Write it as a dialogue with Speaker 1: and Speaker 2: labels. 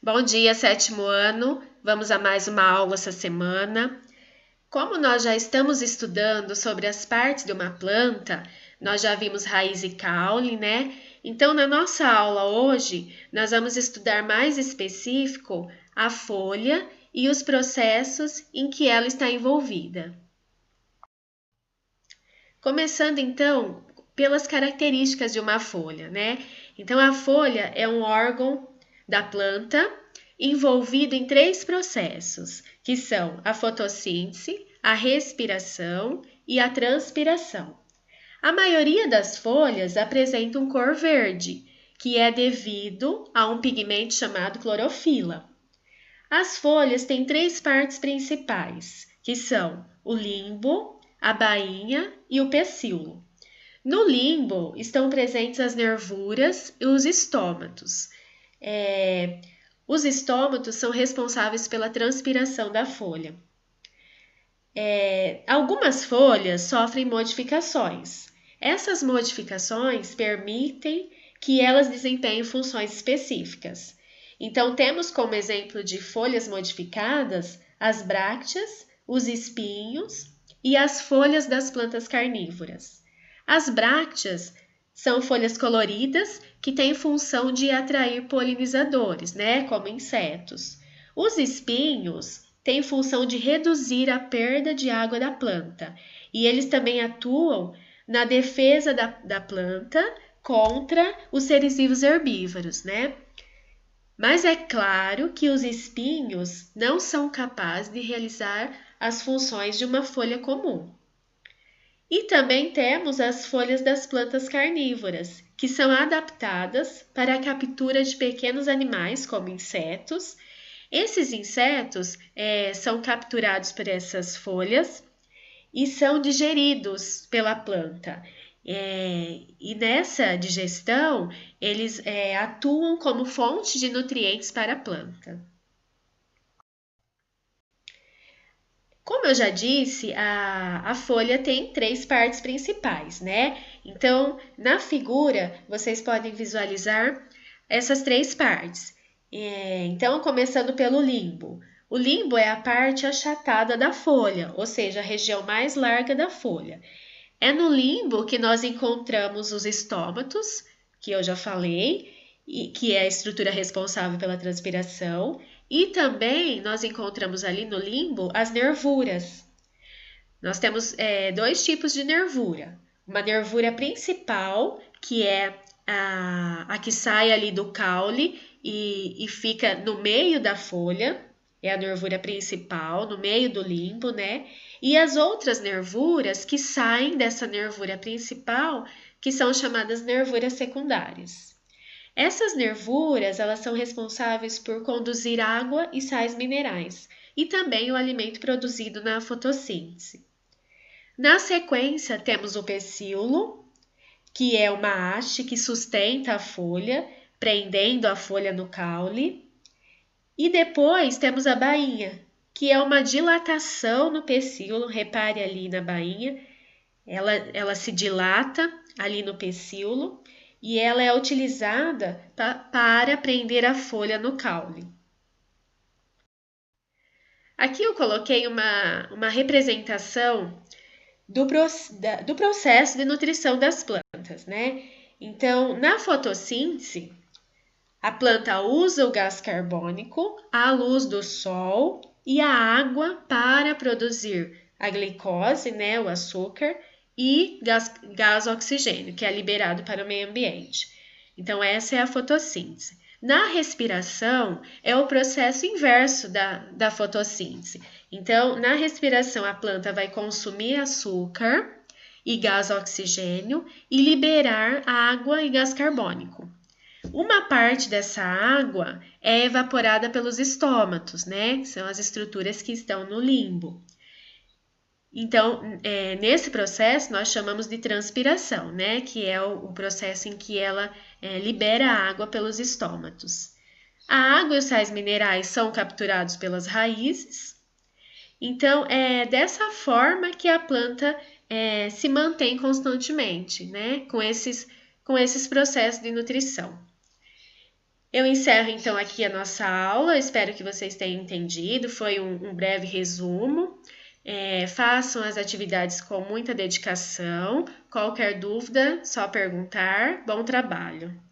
Speaker 1: Bom dia, sétimo ano. Vamos a mais uma aula essa semana. Como nós já estamos estudando sobre as partes de uma planta, nós já vimos raiz e caule, né? Então, na nossa aula hoje, nós vamos estudar mais específico a folha e os processos em que ela está envolvida. Começando então pelas características de uma folha, né? Então, a folha é um órgão da planta envolvido em três processos, que são a fotossíntese, a respiração e a transpiração. A maioria das folhas apresenta um cor verde, que é devido a um pigmento chamado clorofila. As folhas têm três partes principais, que são o limbo, a bainha e o pecíolo. No limbo estão presentes as nervuras e os estômatos. Os estômatos são responsáveis pela transpiração da folha. Algumas folhas sofrem modificações. Essas modificações permitem que elas desempenhem funções específicas. Então, temos como exemplo de folhas modificadas as brácteas, os espinhos e as folhas das plantas carnívoras. As brácteas são folhas coloridas que têm função de atrair polinizadores, né, como insetos. Os espinhos têm função de reduzir a perda de água da planta e eles também atuam na defesa da planta contra os seres vivos herbívoros, né? Mas é claro que os espinhos não são capazes de realizar as funções de uma folha comum. E também temos as folhas das plantas carnívoras, que são adaptadas para a captura de pequenos animais, como insetos. Esses insetos são capturados por essas folhas e são digeridos pela planta. E nessa digestão, eles atuam como fonte de nutrientes para a planta. Como eu já disse, a folha tem três partes principais, né? Então, na figura, vocês podem visualizar essas três partes. Então, começando pelo limbo. O limbo é a parte achatada da folha, ou seja, a região mais larga da folha. É no limbo que nós encontramos os estômatos, que eu já falei, que é a estrutura responsável pela transpiração, e também nós encontramos ali no limbo as nervuras. Nós temos dois tipos de nervura. Uma nervura principal, que é a que sai ali do caule e fica no meio da folha, é a nervura principal, no meio do limbo, né? E as outras nervuras que saem dessa nervura principal, que são chamadas nervuras secundárias. Essas nervuras, elas são responsáveis por conduzir água e sais minerais, e também o alimento produzido na fotossíntese. Na sequência, temos o pecíolo, que é uma haste que sustenta a folha, prendendo a folha no caule. E depois temos a bainha, que é uma dilatação no pecíolo, repare ali na bainha, ela se dilata ali no pecíolo e ela é utilizada para prender a folha no caule. Aqui eu coloquei uma representação do processo de nutrição das plantas, né? Então, na fotossíntese, a planta usa o gás carbônico, a luz do sol e a água para produzir a glicose, né, o açúcar, e gás oxigênio, que é liberado para o meio ambiente. Então, essa é a fotossíntese. Na respiração, é o processo inverso da fotossíntese. Então, na respiração, a planta vai consumir açúcar e gás oxigênio e liberar água e gás carbônico. Uma parte dessa água é evaporada pelos estômatos, né? Que são as estruturas que estão no limbo. Então, nesse processo, nós chamamos de transpiração, né? Que é o processo em que ela libera a água pelos estômatos. A água e os sais minerais são capturados pelas raízes. Então, é dessa forma que a planta se mantém constantemente, né? Com esses processos de nutrição. Eu encerro então aqui a nossa aula, espero que vocês tenham entendido, foi um breve resumo. Façam as atividades com muita dedicação. Qualquer dúvida, só perguntar. Bom trabalho!